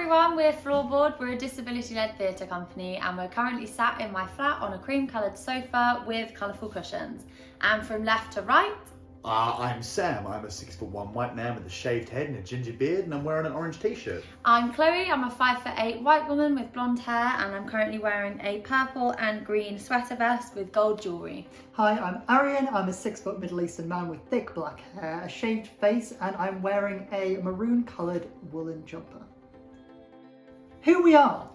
everyone, we're FlawBored. We're a disability-led theatre company and we're currently sat in my flat on a cream-coloured sofa with colourful cushions. And from left to right... I'm Sam. I'm a 6'1" white man with a shaved head and a ginger beard, and I'm wearing an orange t-shirt. I'm Chloe. I'm a 5'8" white woman with blonde hair, and I'm currently wearing a purple and green sweater vest with gold jewellery. Hi, I'm Aarian. I'm a 6' Middle Eastern man with thick black hair, a shaved face, and I'm wearing a maroon-coloured woolen jumper. Who we are?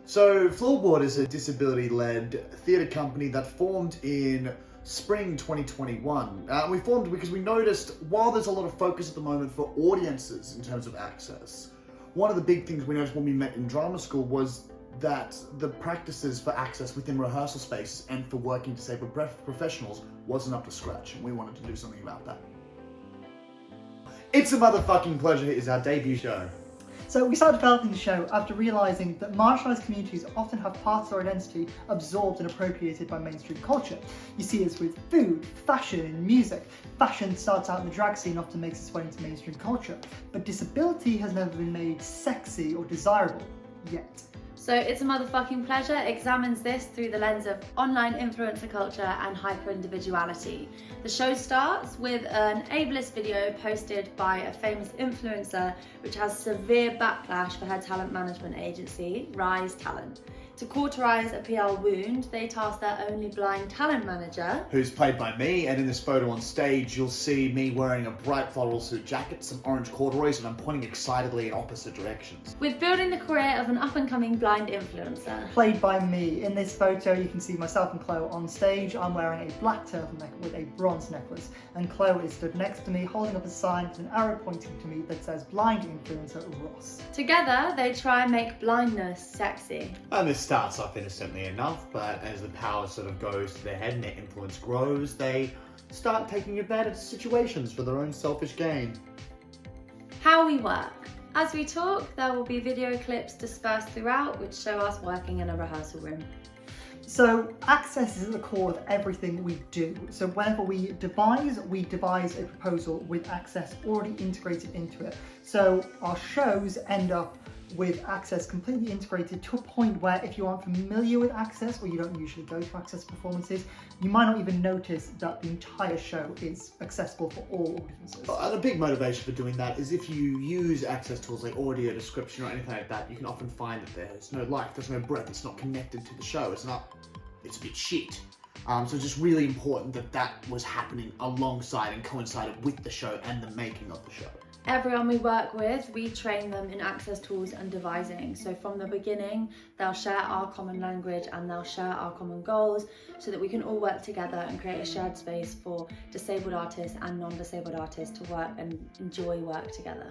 So, FlawBored is a disability-led theatre company that formed in spring 2021. We formed because we noticed while there's a lot of focus at the moment for audiences in terms of access, one of the big things we noticed when we met in drama school was that the practices for access within rehearsal spaces and for working disabled professionals wasn't up to scratch, and we wanted to do something about that. It's a Motherfucking Pleasure is our debut show. So we started developing the show after realising that marginalised communities often have parts of their identity absorbed and appropriated by mainstream culture. You see this with food, fashion and music. Fashion starts out in the drag scene, often makes its way into mainstream culture, but disability has never been made sexy or desirable, yet. So It's a Motherfucking Pleasure examines this through the lens of online influencer culture and hyper-individuality. The show starts with an ableist video posted by a famous influencer which has severe backlash for her talent management agency, Rise Talent. To cauterise a PR wound, they tasked their only blind talent manager, who's played by me, and in this photo on stage you'll see me wearing a bright floral suit jacket, some orange corduroys, and I'm pointing excitedly in opposite directions. with building the career of an up-and-coming blind influencer. Played by me. In this photo you can see myself and Chloe on stage. I'm wearing a black turtleneck with a bronze necklace, and Chloe is stood next to me holding up a sign with an arrow pointing to me that says blind influencer Ross. Together, they try and make blindness sexy. And this starts off innocently enough, but as the power sort of goes to their head and their influence grows, they start taking advantage of situations for their own selfish gain. How we work. As we talk, there will be video clips dispersed throughout which show us working in a rehearsal room. So access is at the core of everything we do. So whenever we devise a proposal with access already integrated into it. So our shows end up with access completely integrated to a point where if you aren't familiar with access, or you don't usually go to access performances, you might not even notice that the entire show is accessible for all audiences. And a big motivation for doing that is if you use access tools like audio description or anything like that, you can often find that there's no life, there's no breath, it's not connected to the show, it's a bit shit. So it's just really important that that was happening alongside and coincided with the show and the making of the show. Everyone we work with, we train them in access tools and devising. So from the beginning, they'll share our common language and they'll share our common goals so that we can all work together and create a shared space for disabled artists and non-disabled artists to work and enjoy work together.